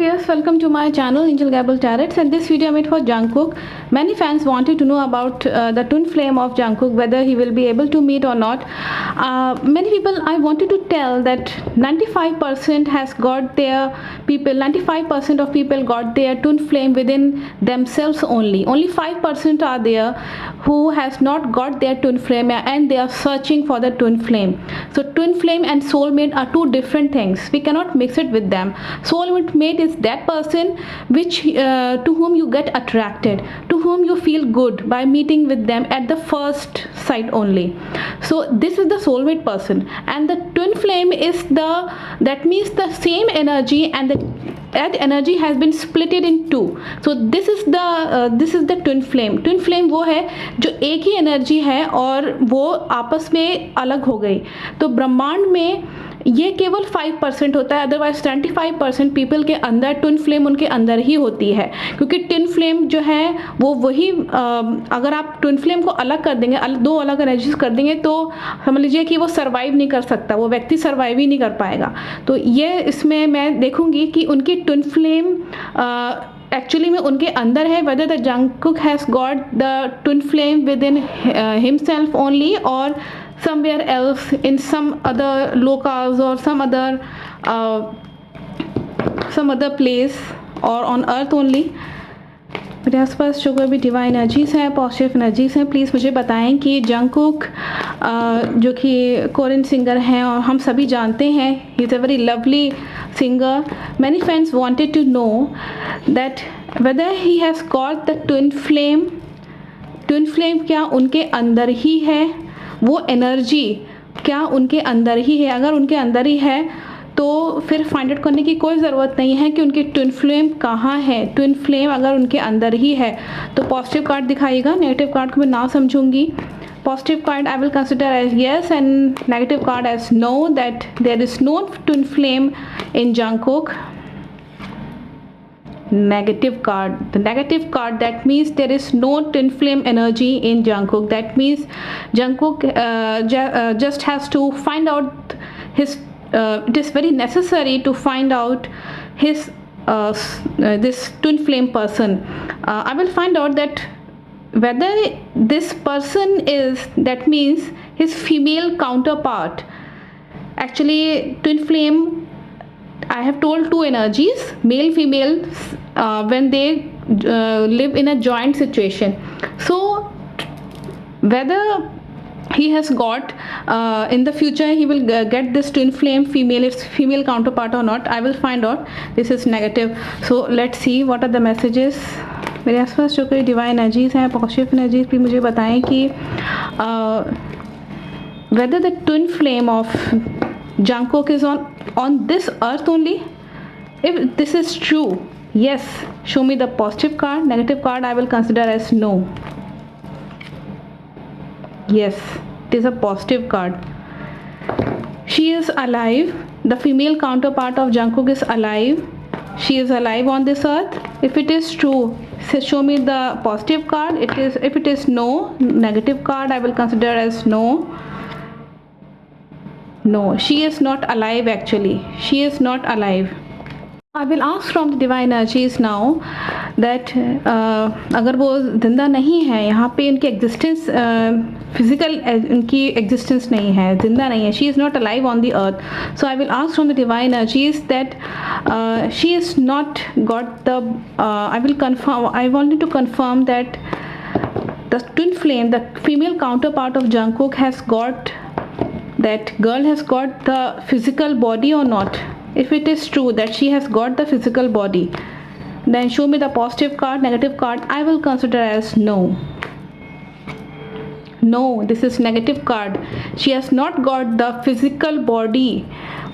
viewers, welcome to my channel Angel Gabble Tarots, and this video I made for Jungkook. Many fans wanted to know about the twin flame of Jungkook, whether he will be able to meet or not. Many people, I wanted to tell that 95% has got their people, 95% of people got their twin flame within themselves only. Only 5% are there who has not got their twin flame and they are searching for the twin flame. So twin flame and soulmate are two different things. We cannot mix it with them. Soulmate is that person which to whom you get attracted, to whom you feel good by meeting with them at the first sight only. So this is the soulmate person, and the twin flame is that means the same energy, and that energy has been splitted in two. So this is the twin flame. Twin flame वो है जो एक ही energy है और वो आपस में अलग हो गई. तो ब्रह्मांड में ये केवल 5% होता है, अदरवाइज 95% पीपल के अंदर ट्विन फ्लेम उनके अंदर ही होती है. क्योंकि ट्विन फ्लेम जो है वो वही अगर आप ट्विन फ्लेम को अलग कर देंगे, दो अलग एनर्जीज कर देंगे, तो समझ लीजिए कि वो सर्वाइव नहीं कर सकता, वो व्यक्ति सर्वाइव ही नहीं कर पाएगा. तो ये इसमें मैं देखूंगी कि उनकी ट्विन फ्लेम एक्चुअली में उनके अंदर है, whether the Jungkook has got the twin flame within himself only or somewhere else in some other locales or some other place or on earth only. मेरे आसपास जो कोई भी डिवाइन एनर्जीज हैं, पॉजिटिव एनर्जीज हैं, प्लीज़ मुझे बताएं कि जंगकुक जो कि कोरियन सिंगर हैं और हम सभी जानते हैं, he is a very lovely singer. Many fans wanted to know that whether he has got the twin flame. Twin flame क्या उनके अंदर ही है, वो एनर्जी क्या उनके अंदर ही है. अगर उनके अंदर ही है तो फिर फाइंड आउट करने की कोई ज़रूरत नहीं है कि उनकी ट्विन फ्लेम कहाँ है. ट्विन फ्लेम अगर उनके अंदर ही है तो पॉजिटिव कार्ड दिखाएगा, नेगेटिव कार्ड को मैं ना समझूंगी. Positive card I will consider as yes and negative card as no, that there is no twin flame in Jungkook. Negative card, the negative card, that means there is no twin flame energy in Jungkook. That means Jungkook just has to find out his it is very necessary to find out his this twin flame person. I will find out that whether this person is, that means his female counterpart. Actually twin flame, I have told two energies, male female, when they live in a joint situation. So whether he has got in the future he will get this twin flame female counterpart or not, I will find out. This is negative. So let's see what are the messages. मेरे आसपास जो कोई divine energies हैं, positive energies भी मुझे बताएं कि whether the twin flame of Jungkook is on this earth only. If this is true, yes, show me the positive card. Negative card I will consider as no. Yes, it is a positive card. She is alive. The female counterpart of Jungkook is alive. She is alive on this earth. If it is true, show me the positive card. If it is no, negative card I will consider as no. No, she is not alive. Actually she is not alive. I will ask from the divine energies now that अगर वो जिंदा नहीं है, यहाँ पे इनकी existence physical इनकी existence नहीं है, जिंदा नहीं है, she is not alive on the earth. So I will ask from the divine energies that she is not got the I wanted to confirm that the twin flame, the female counterpart of Jungkook has got, that girl has got the physical body or not. If it is true that she has got the physical body, then show me the positive card. Negative card I will consider as no. No, this is negative card. She has not got the physical body.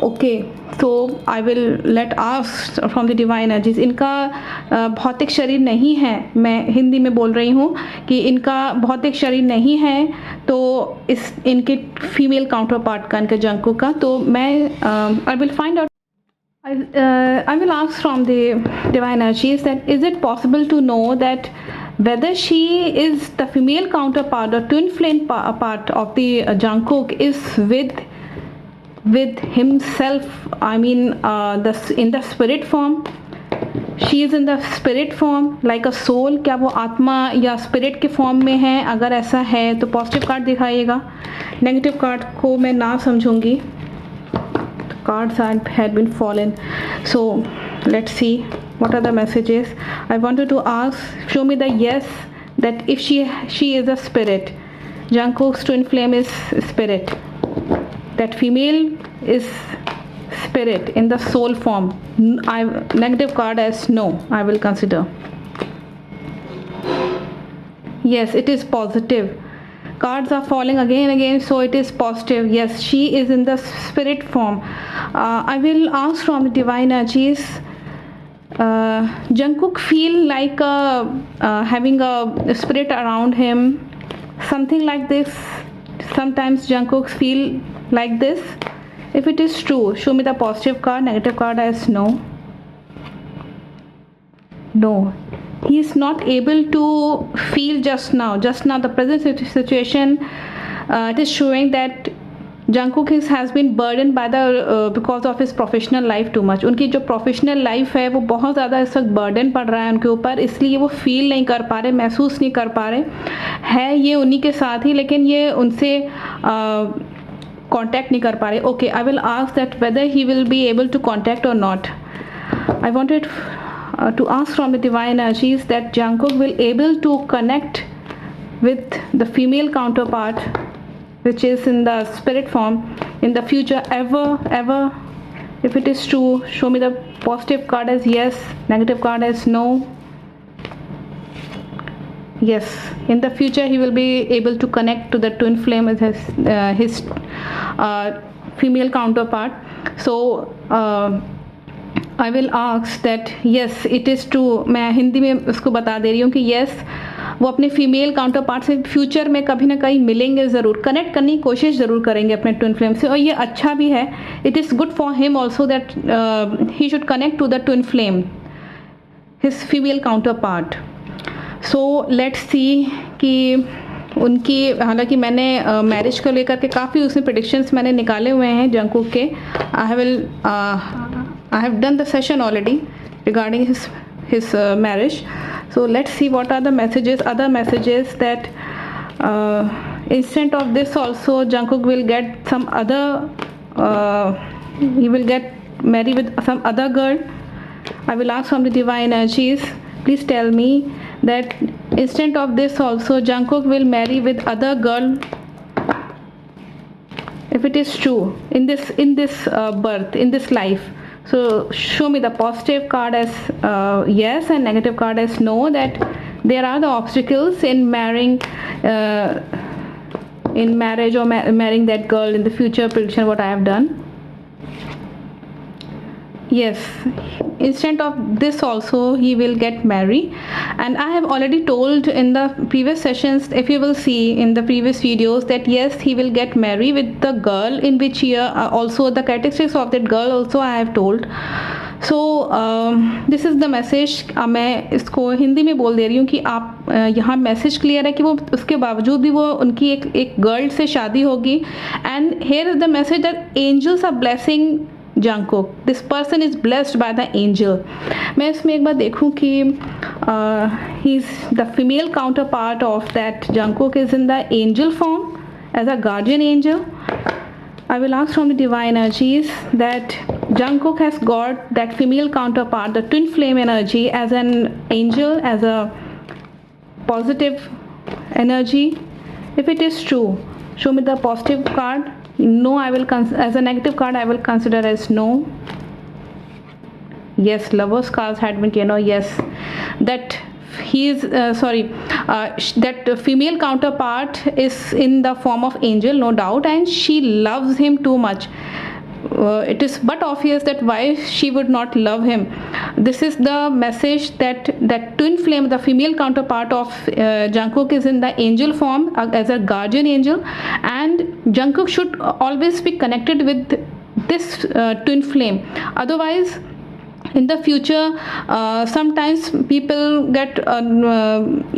Okay, so I will let ask from the divine energies. इनका भौतिक शरीर नहीं है, मैं हिंदी में बोल रही हूँ कि इनका भौतिक शरीर नहीं है, तो इस इनके फीमेल काउंटर पार्ट का, इनके जंगकुक का, तो मैं I will find out. I will ask from the divine energies that is it possible to know that whether she is the female counterpart or twin flame part of the Jungkook is with himself, I mean in the spirit form. She is in the spirit form like a soul, क्या वो आत्मा या spirit के form में है? अगर ऐसा है तो पॉजिटिव कार्ड दिखाइएगा। नेगेटिव कार्ड को मैं ना समझूंगी। Cards had been fallen, so let's see what are the messages. I wanted to ask, show me the yes, that if she is a spirit. Jungkook's twin flame is spirit. That female is spirit in the soul form. Negative card as no, I will consider. Yes, it is positive. Cards are falling again and again, so it is positive. Yes, she is in the spirit form. I will ask from the divine energies. Jungkook feel like having a spirit around him, something like this. Sometimes Jungkook feel like this. If it is true, show me the positive card. Negative card as no. No, he is not able to feel just now the present situation. It is showing that Jungkook has been burdened by the because of his professional life too much. उनकी जो professional life है वो बहुत ज़्यादा इस वक्त burden पड़ रहा है उनके ऊपर, इसलिए वो फील नहीं कर पा रहे, महसूस नहीं कर पा रहे है ये उन्हीं के साथ ही, लेकिन ये उनसे कांटेक्ट नहीं कर पा रहे. Okay, I will ask that whether he will be able to contact और not. I wanted to ask from the divine energies that Jungkook will able to connect with the female counterpart which is in the spirit form in the future ever. If it is true, show me the positive card as yes, negative card as no. Yes, in the future he will be able to connect to the twin flame with his female counterpart. So I will ask that yes it is true. मैं हिंदी में उसको बता दे रही हूँ कि yes वो अपने female counter part से फ्यूचर में कभी ना कहीं मिलेंगे ज़रूर, कनेक्ट करने की कोशिश ज़रूर करेंगे अपने ट्विन फ्लेम से, और ये अच्छा भी है. It is good for him also that he should connect to the twin flame, his female counterpart. So let's see कि उनकी, हालांकि मैंने मैरिज को लेकर के काफ़ी उसमें प्रेडिक्शंस मैंने निकाले हुए हैं जंगकुक के. I have done the session already regarding his marriage. So let's see what are the messages, other messages that instead of this also Jungkook will get some other, he will get married with some other girl. I will ask from the divine energies, please tell me that instead of this also Jungkook will marry with other girl. If it is true in this birth, in this life. So show me the positive card as yes and negative card as no, that there are the obstacles in marrying in marriage or marrying that girl in the future prediction what I have done. Yes, instead of this also he will get married, and I have already told in the previous sessions, if you will see in the previous videos, that yes he will get married with the girl in which year, also the characteristics of that girl also I have told. So this is the message. मैं इसको हिंदी में बोल दे रही हूँ कि आप यहाँ message clear है कि वो उसके बावजूद भी वो उनकी एक गर्ल से शादी होगी. And here is the message that angels are blessing Jungkook. This person is blessed by the angel. मैं इसमें एक बार देखूँ कि he's the female counterpart of that Jungkook is in the angel form as a guardian angel. I will ask from the divine energies that Jungkook has got that female counterpart, the twin flame energy, as an angel, as a positive energy. If it is true, show me the positive card. No, I will as a negative card I will consider as no. Yes, lovers cards had been, yes, that he is that female counterpart is in the form of angel, no doubt, and she loves him too much. It is but obvious that why she would not love him. This is the message that twin flame, the female counterpart of Jungkook, is in the angel form as a guardian angel, and Jungkook should always be connected with this twin flame. Otherwise in the future sometimes people get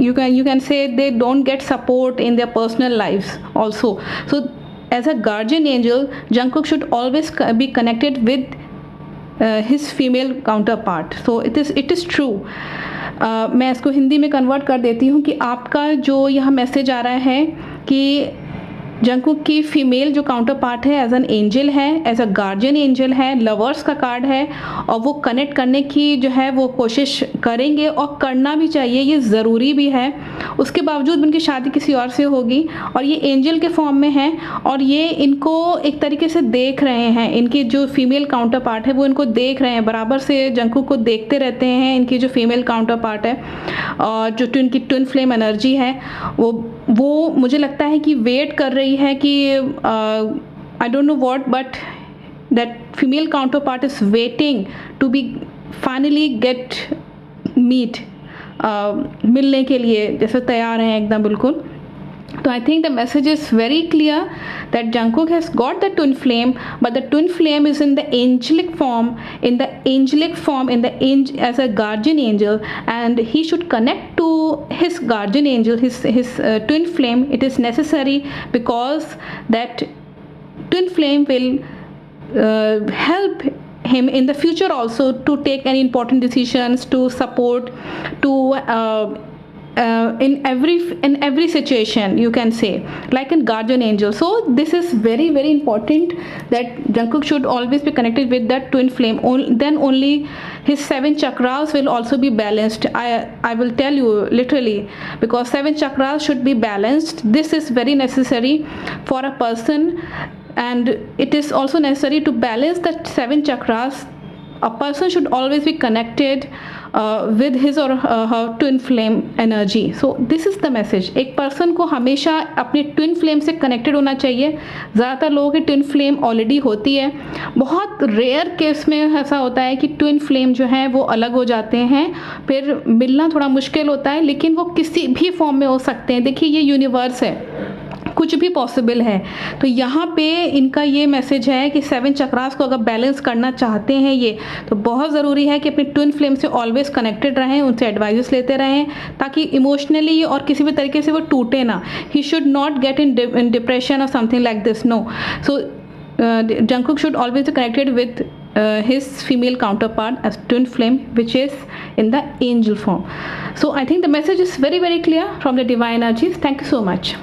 you can say they don't get support in their personal lives also. So as a guardian angel, Jungkook should always be connected with his female counterpart. So it is true. मैं इसको हिंदी में convert कर देती हूँ कि आपका जो यह मैसेज आ रहा है कि जंगकुक की फीमेल जो काउंटर पार्ट है एज एन एंजल है, एज अ गार्जियन एंजल है, लवर्स का कार्ड है, और वो कनेक्ट करने की जो है वो कोशिश करेंगे और करना भी चाहिए, ये ज़रूरी भी है। उसके बावजूद उनकी शादी किसी और से होगी और ये एंजल के फॉर्म में है और ये इनको एक तरीके से देख रहे हैं, इनकी जो फीमेल काउंटर पार्ट है वो इनको देख रहे हैं, बराबर से जंगकुक को देखते रहते हैं इनकी जो फीमेल काउंटर पार्ट है। और जो इनकी ट्विन फ्लेम एनर्जी है वो मुझे लगता है कि वेट कर रही है कि I don't know what, but that female counterpart is waiting to be finally get meet, मिलने के लिए जैसे तैयार हैं एकदम बिल्कुल। So I think the message is very clear that Jungkook has got the twin flame, but the twin flame is in the angelic form, as a guardian angel, and he should connect to his guardian angel, his twin flame. It is necessary because that twin flame will help him in the future also to take any important decisions, to support, to in every situation, you can say, like a guardian angel. So this is very very important that Jungkook should always be connected with that twin flame. Then only his 7 chakras will also be balanced. I will tell you literally, because 7 chakras should be balanced. This is very necessary for a person, and it is also necessary to balance the 7 chakras. A person should always be connected with his or her twin flame energy. So this is the message. एक person को हमेशा अपने twin flame से connected होना चाहिए। ज़्यादातर लोगों की ट्विन फ्लेम ऑलरेडी होती है, बहुत रेयर केस में ऐसा होता है कि ट्विन फ्लेम जो है वो अलग हो जाते हैं, फिर मिलना थोड़ा मुश्किल होता है, लेकिन वो किसी भी फॉर्म में हो सकते हैं। देखिए ये यूनिवर्स है, कुछ भी पॉसिबल है। तो यहाँ पे इनका ये मैसेज है कि 7 चक्रास को अगर बैलेंस करना चाहते हैं ये, तो बहुत ज़रूरी है कि अपने ट्विन फ्लेम से ऑलवेज कनेक्टेड रहें, उनसे एडवाइजेस लेते रहें, ताकि इमोशनली और किसी भी तरीके से वो टूटे ना। He should not get in depression और something like this, no. So Jungkook should always be connected with his female counterpart as twin flame, which is in the angel form. So I think the message is very very clear from the divine energies. Thank you so much.